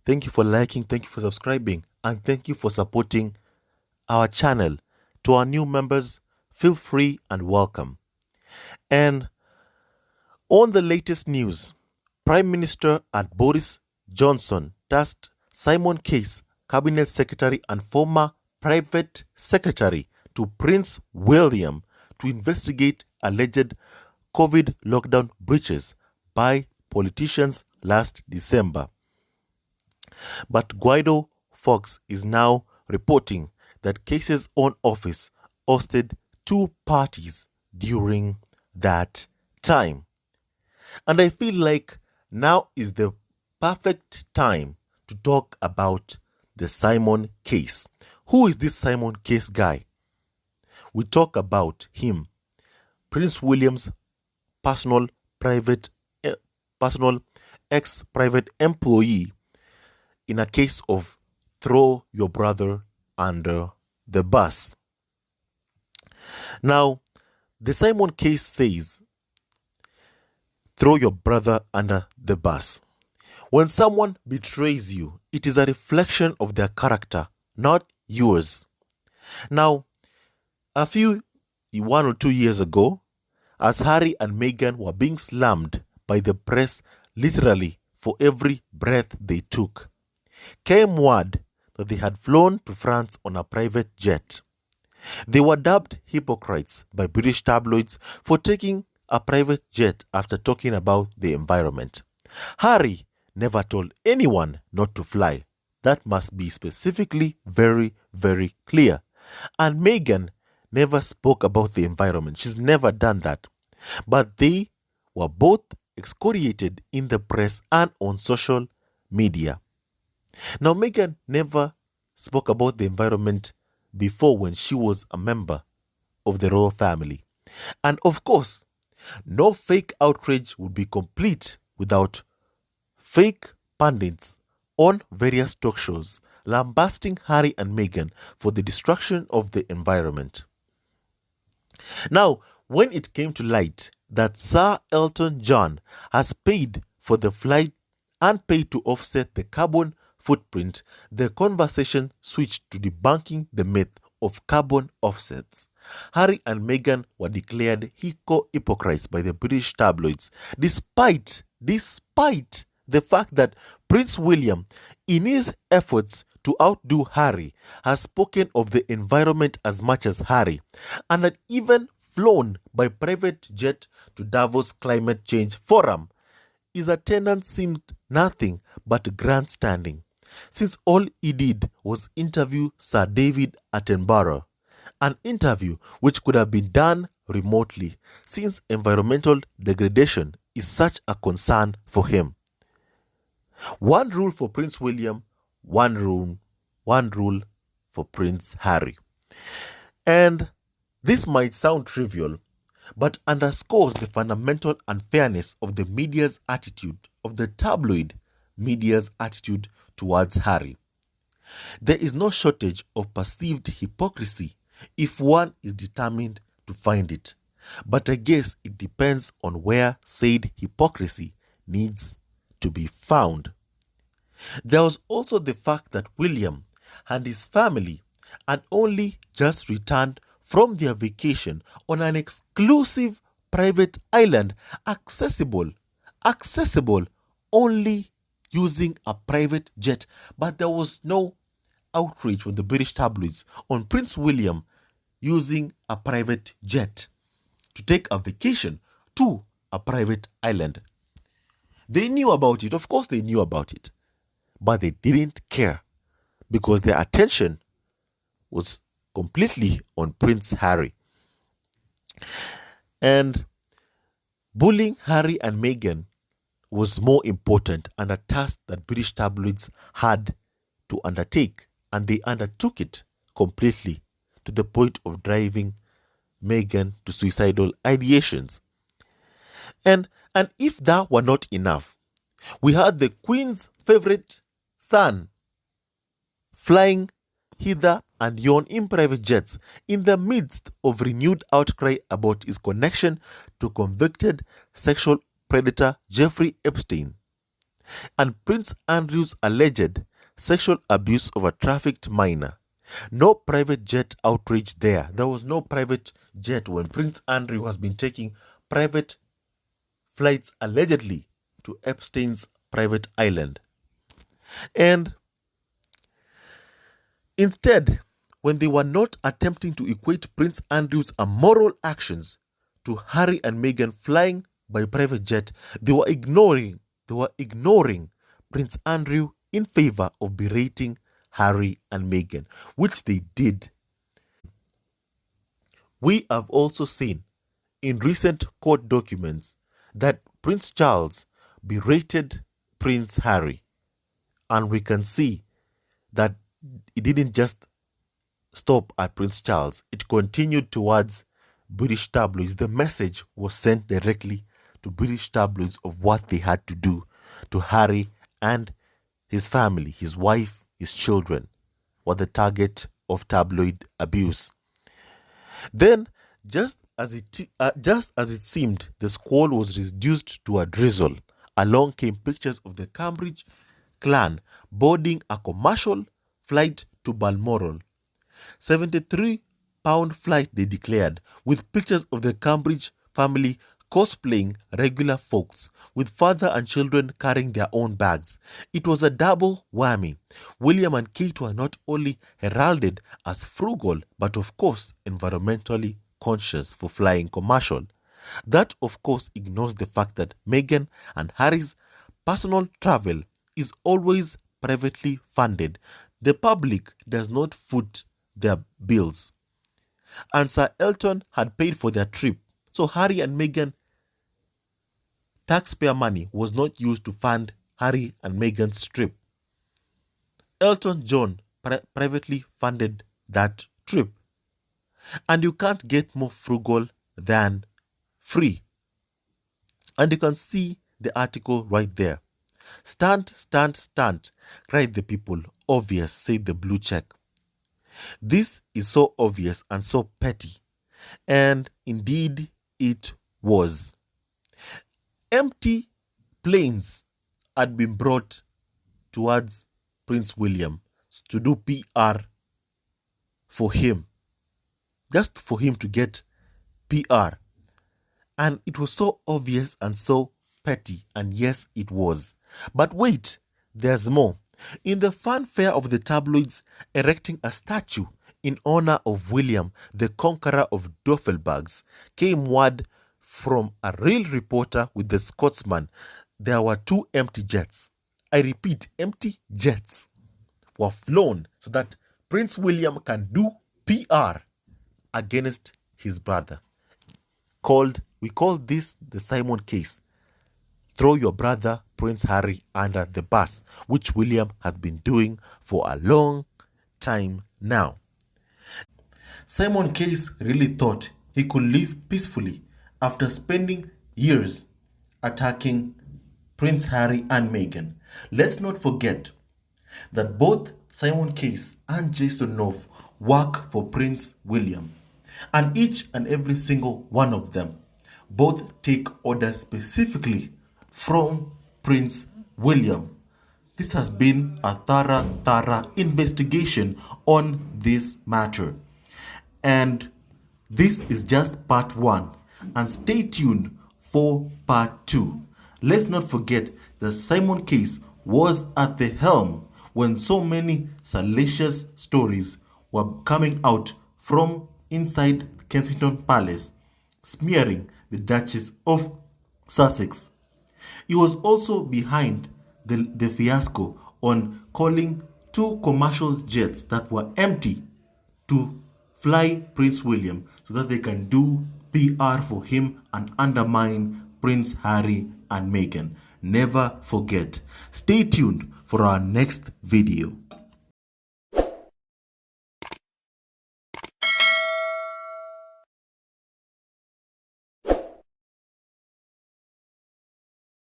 Thank you for liking, thank you for subscribing, and thank you for supporting our channel. To our new members, feel free and welcome. And on the latest news, Prime Minister Boris Johnson tasked Simon Case, Cabinet Secretary and former Private Secretary to Prince William, to investigate alleged COVID lockdown breaches by politicians last December. But Guido Fox is now reporting that Case's own office hosted two parties during that time. And I feel like now is the perfect time to talk about the Simon Case. Who is this Simon Case guy? We talk about him, Prince William's personal ex-private employee, in a case of throw your brother under the bus. Now, the Simon Case says, throw your brother under the bus. When someone betrays you, it is a reflection of their character, not yours. Now, a few 1 or 2 years ago, as Harry and Meghan were being slammed by the press literally for every breath they took, came word that they had flown to France on a private jet. They were dubbed hypocrites by British tabloids for taking a private jet after talking about the environment. Harry never told anyone not to fly. That must be specifically very, very clear. And Meghan never spoke about the environment. She's never done that. But they were both excoriated in the press and on social media. Now, Meghan never spoke about the environment before when she was a member of the royal family. And of course, no fake outrage would be complete without fake pundits on various talk shows lambasting Harry and Meghan for the destruction of the environment. Now, when it came to light that Sir Elton John has paid for the flight and paid to offset the carbon footprint, the conversation switched to debunking the myth of carbon offsets. Harry and Meghan were declared hypocrites by the British tabloids, despite the fact that Prince William, in his efforts to outdo Harry, has spoken of the environment as much as Harry, and had even flown by private jet to Davos Climate Change Forum. His attendance seemed nothing but grandstanding, since all he did was interview Sir David Attenborough, an interview which could have been done remotely, since environmental degradation is such a concern for him. One rule for Prince William, one rule for Prince Harry. And this might sound trivial, but underscores the fundamental unfairness of the media's attitude, of the tabloid media's attitude towards Harry. There is no shortage of perceived hypocrisy if one is determined to find it. But I guess it depends on where said hypocrisy needs to be found. There was also the fact that William and his family had only just returned from their vacation on an exclusive private island, accessible only using a private jet. But there was no outrage from the British tabloids on Prince William using a private jet to take a vacation to a private island. They knew about it. Of course they knew about it. But they didn't care because their attention was completely on Prince Harry. And bullying Harry and Meghan was more important and a task that British tabloids had to undertake, and they undertook it completely to the point of driving Meghan to suicidal ideations. And if that were not enough, we had the Queen's favorite son flying hither and yon in private jets in the midst of renewed outcry about his connection to convicted sexual predator Jeffrey Epstein. and Prince Andrew's alleged sexual abuse of a trafficked minor. No private jet outrage there. There was no private jet when Prince Andrew has been taking private flights allegedly to Epstein's private island. And instead, when they were not attempting to equate Prince Andrew's immoral actions to Harry and Meghan flying by private jet, they were ignoring Prince Andrew in favor of berating Harry and Meghan, which they did. We have also seen in recent court documents that Prince Charles berated Prince Harry, and we can see that it didn't just stop at Prince Charles, it continued towards British tabloids. The message was sent directly to British tabloids of what they had to do to Harry and his family, his wife, his children, were the target of tabloid abuse. Then, just as it seemed the squall was reduced to a drizzle, along came pictures of the Cambridge clan boarding a commercial flight to Balmoral. 73-pound flight, they declared, with pictures of the Cambridge family cosplaying regular folks, with father and children carrying their own bags. It was a double whammy. William and Kate were not only heralded as frugal, but of course environmentally conscious for flying commercial. That of course ignores the fact that Meghan and Harry's personal travel is always privately funded. The public does not foot their bills. And Sir Elton had paid for their trip. So Harry and Meghan taxpayer money was not used to fund Harry and Meghan's trip. Elton John privately funded that trip. And you can't get more frugal than free. And you can see the article right there. Stunt, stunt, stunt, cried the people. Obvious, said the blue check. This is so obvious and so petty. And indeed it was. Empty planes had been brought towards Prince William to do PR for him. Just for him to get PR. And it was so obvious and so petty. And yes, it was. But wait, there's more. In the fanfare of the tabloids erecting a statue in honor of William, the conqueror of Duffelbags, came word from a real reporter with the Scotsman. There were 2 empty jets. I repeat, empty jets were flown so that Prince William can do PR against his brother. We call this the Simon case. Throw your brother, Prince Harry, under the bus, which William has been doing for a long time now. Simon Case really thought he could live peacefully after spending years attacking Prince Harry and Meghan. Let's not forget that both Simon Case and Jason Knopf work for Prince William, and each and every single one of them both take orders specifically from Prince William. This has been a thorough investigation on this matter. And this is just part 1. And stay tuned for part 2. Let's not forget that Simon Case was at the helm when so many salacious stories were coming out from inside Kensington Palace, smearing the Duchess of Sussex. He was also behind the fiasco on calling 2 commercial jets that were empty to fly Prince William so that they can do PR for him and undermine Prince Harry and Meghan. Never forget. Stay tuned for our next video.